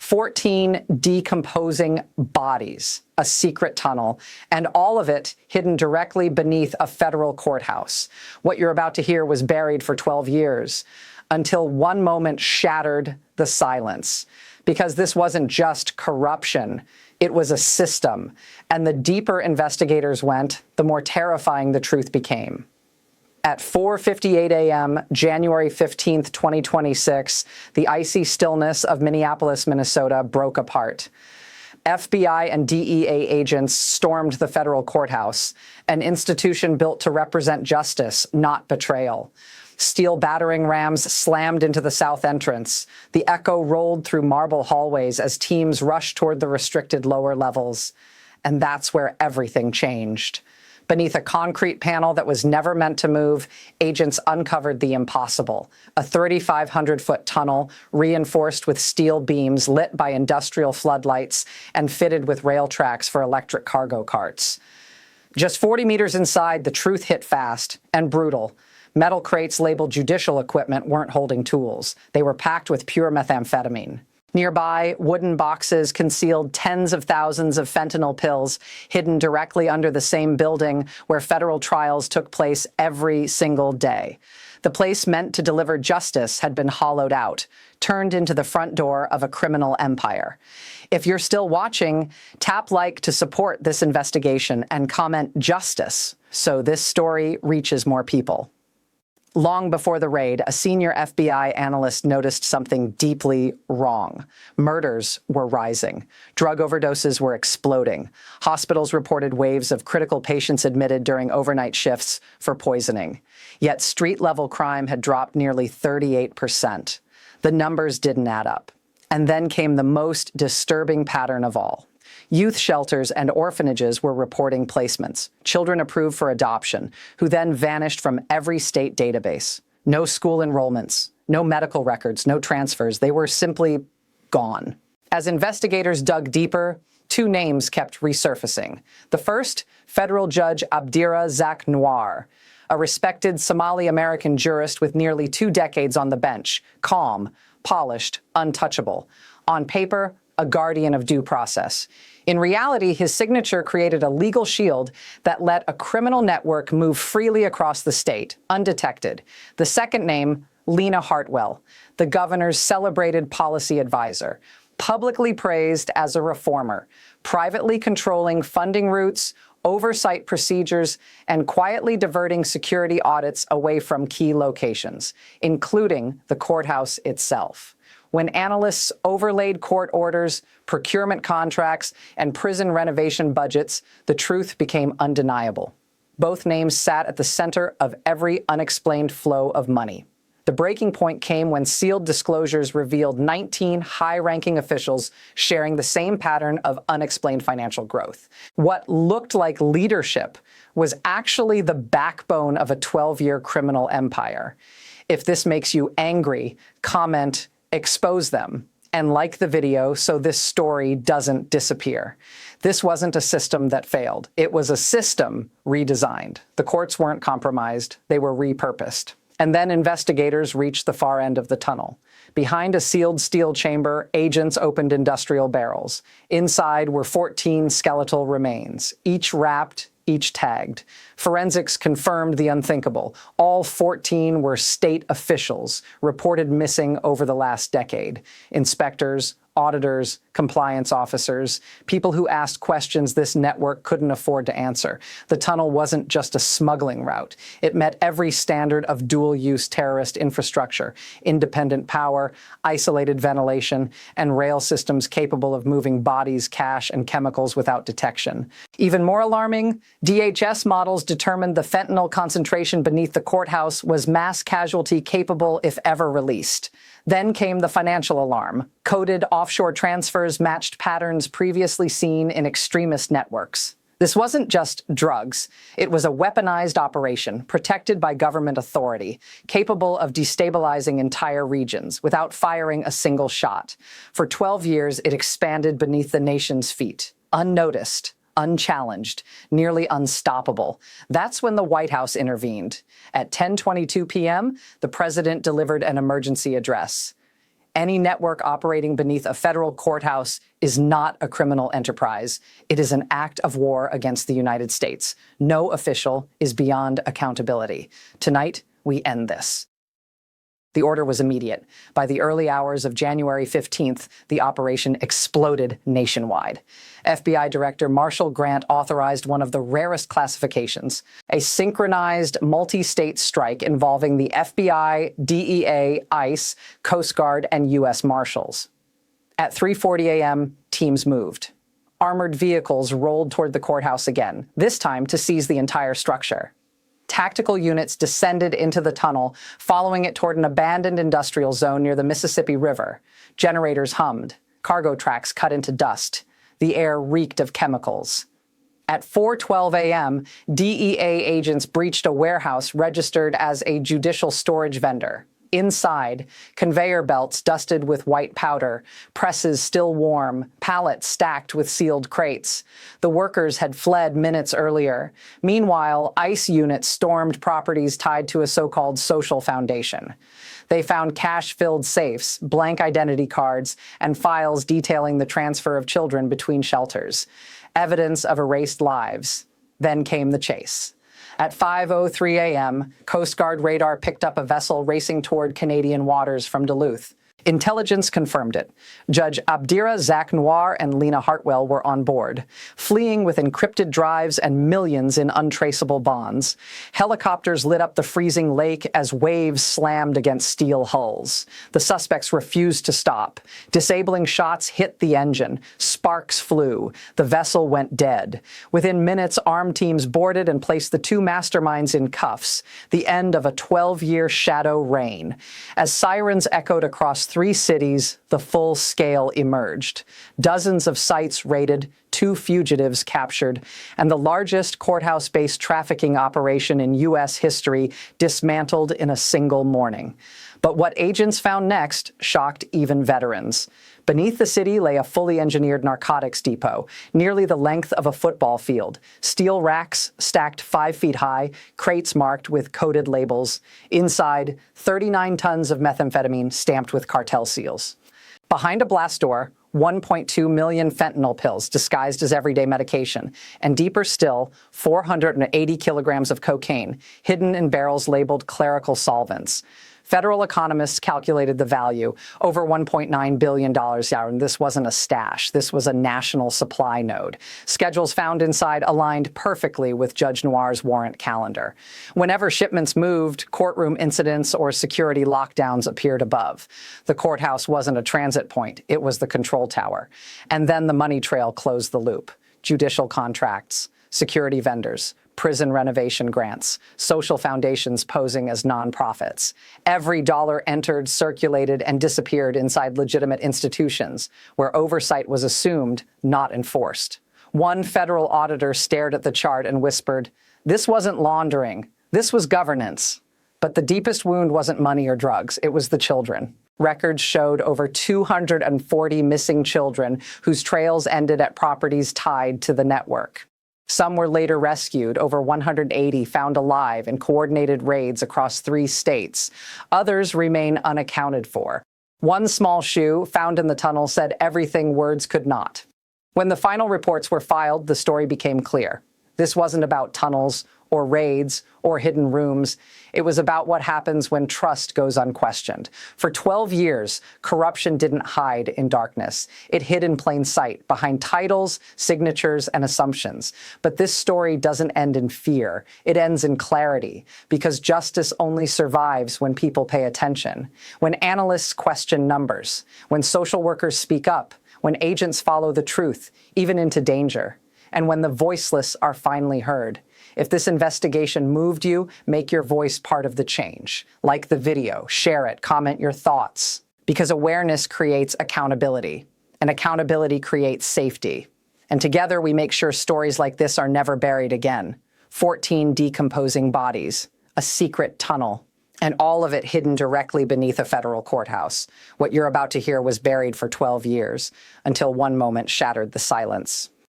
14 decomposing bodies, a secret tunnel, and all of it hidden directly beneath a federal courthouse. What you're about to hear was buried for 12 years, until one moment shattered the silence. Because this wasn't just corruption, it was a system. And the deeper investigators went, the more terrifying the truth became. At 4:58 a.m., January 15th, 2026, the icy stillness of Minneapolis, Minnesota broke apart. FBI and DEA agents stormed the federal courthouse, an institution built to represent justice, not betrayal. Steel battering rams slammed into the south entrance. The echo rolled through marble hallways as teams rushed toward the restricted lower levels. And that's where everything changed. Beneath a concrete panel that was never meant to move, agents uncovered the impossible. A 3,500-foot tunnel reinforced with steel beams lit by industrial floodlights and fitted with rail tracks for electric cargo carts. Just 40 meters inside, the truth hit fast and brutal. Metal crates labeled judicial equipment weren't holding tools. They were packed with pure methamphetamine. Nearby, wooden boxes concealed tens of thousands of fentanyl pills hidden directly under the same building where federal trials took place every single day. The place meant to deliver justice had been hollowed out, turned into the front door of a criminal empire. If you're still watching, tap like to support this investigation and comment justice so this story reaches more people. Long before the raid, a senior FBI analyst noticed something deeply wrong. Murders were rising. Drug overdoses were exploding. Hospitals reported waves of critical patients admitted during overnight shifts for poisoning. Yet street-level crime had dropped nearly 38%. The numbers didn't add up. And then came the most disturbing pattern of all. Youth shelters and orphanages were reporting placements, children approved for adoption, who then vanished from every state database. No school enrollments, no medical records, no transfers. They were simply gone. As investigators dug deeper, two names kept resurfacing. The first, federal judge Abdira Zak Noir, a respected Somali-American jurist with nearly 2 decades on the bench, calm, polished, untouchable. On paper, a guardian of due process. In reality, his signature created a legal shield that let a criminal network move freely across the state, undetected. The second name, Lena Hartwell, the governor's celebrated policy advisor, publicly praised as a reformer, privately controlling funding routes, oversight procedures, and quietly diverting security audits away from key locations, including the courthouse itself. When analysts overlaid court orders, procurement contracts, and prison renovation budgets, the truth became undeniable. Both names sat at the center of every unexplained flow of money. The breaking point came when sealed disclosures revealed 19 high-ranking officials sharing the same pattern of unexplained financial growth. What looked like leadership was actually the backbone of a 12-year criminal empire. If this makes you angry, comment, expose them, and like the video so this story doesn't disappear. This wasn't a system that failed. It was a system redesigned. The courts weren't compromised. They were repurposed. And then investigators reached the far end of the tunnel. Behind a sealed steel chamber, agents opened industrial barrels. Inside were 14 skeletal remains, each wrapped, each tagged. Forensics confirmed the unthinkable. All 14 were state officials reported missing over the last decade. Inspectors, auditors, compliance officers, people who asked questions this network couldn't afford to answer. The tunnel wasn't just a smuggling route. It met every standard of dual-use terrorist infrastructure, independent power, isolated ventilation, and rail systems capable of moving bodies, cash, and chemicals without detection. Even more alarming, DHS models determined the fentanyl concentration beneath the courthouse was mass casualty capable if ever released. Then came the financial alarm. Coded offshore transfers matched patterns previously seen in extremist networks. This wasn't just drugs. It was a weaponized operation protected by government authority, capable of destabilizing entire regions without firing a single shot. For 12 years, it expanded beneath the nation's feet, unnoticed, unchallenged, nearly unstoppable. That's when the White House intervened. At 10:22 p.m., the president delivered an emergency address. Any network operating beneath a federal courthouse is not a criminal enterprise. It is an act of war against the United States. No official is beyond accountability. Tonight, we end this. The order was immediate. By the early hours of January 15th, the operation exploded nationwide. FBI Director Marshall Grant authorized one of the rarest classifications, a synchronized multi-state strike involving the FBI, DEA, ICE, Coast Guard, and U.S. Marshals. At 3:40 a.m., teams moved. Armored vehicles rolled toward the courthouse again, this time to seize the entire structure. Tactical units descended into the tunnel, following it toward an abandoned industrial zone near the Mississippi River. Generators hummed. Cargo tracks cut into dust. The air reeked of chemicals. At 4:12 a.m., DEA agents breached a warehouse registered as a judicial storage vendor. Inside, conveyor belts dusted with white powder, presses still warm, pallets stacked with sealed crates. The workers had fled minutes earlier. Meanwhile, ICE units stormed properties tied to a so-called social foundation. They found cash-filled safes, blank identity cards, and files detailing the transfer of children between shelters. Evidence of erased lives. Then came the chase. At 5:03 a.m., Coast Guard radar picked up a vessel racing toward Canadian waters from Duluth. Intelligence confirmed it. Judge Abdira Zach Noir and Lena Hartwell were on board, fleeing with encrypted drives and millions in untraceable bonds. Helicopters lit up the freezing lake as waves slammed against steel hulls. The suspects refused to stop. Disabling shots hit the engine. Sparks flew. The vessel went dead. Within minutes, armed teams boarded and placed the two masterminds in cuffs, the end of a 12-year shadow reign. As sirens echoed across 3 cities, the full scale emerged. Dozens of sites raided, 2 fugitives captured, and the largest courthouse-based trafficking operation in U.S. history dismantled in a single morning. But what agents found next shocked even veterans. Beneath the city lay a fully engineered narcotics depot, nearly the length of a football field. Steel racks stacked 5 feet high, crates marked with coded labels. Inside, 39 tons of methamphetamine stamped with cartel seals. Behind a blast door, 1.2 million fentanyl pills disguised as everyday medication, and deeper still, 480 kilograms of cocaine, hidden in barrels labeled clerical solvents. Federal economists calculated the value, over $1.9 billion. And this wasn't a stash. This was a national supply node. Schedules found inside aligned perfectly with Judge Noir's warrant calendar. Whenever shipments moved, courtroom incidents or security lockdowns appeared above. The courthouse wasn't a transit point. It was the control tower. And then the money trail closed the loop. Judicial contracts, security vendors, prison renovation grants, social foundations posing as nonprofits. Every dollar entered, circulated, and disappeared inside legitimate institutions, where oversight was assumed, not enforced. One federal auditor stared at the chart and whispered, "This wasn't laundering, this was governance." But the deepest wound wasn't money or drugs, it was the children. Records showed over 240 missing children whose trails ended at properties tied to the network. Some were later rescued, over 180 found alive in coordinated raids across 3 states. Others remain unaccounted for. One small shoe found in the tunnel said everything words could not. When the final reports were filed, the story became clear. This wasn't about tunnels or raids or hidden rooms. It was about what happens when trust goes unquestioned. For 12 years, corruption didn't hide in darkness. It hid in plain sight, behind titles, signatures, and assumptions. But this story doesn't end in fear. It ends in clarity, because justice only survives when people pay attention, when analysts question numbers, when social workers speak up, when agents follow the truth, even into danger, and when the voiceless are finally heard. If this investigation moved you, make your voice part of the change. Like the video, share it, comment your thoughts. Because awareness creates accountability, and accountability creates safety. And together we make sure stories like this are never buried again. 14 decomposing bodies, a secret tunnel, and all of it hidden directly beneath a federal courthouse. What you're about to hear was buried for 12 years, until one moment shattered the silence.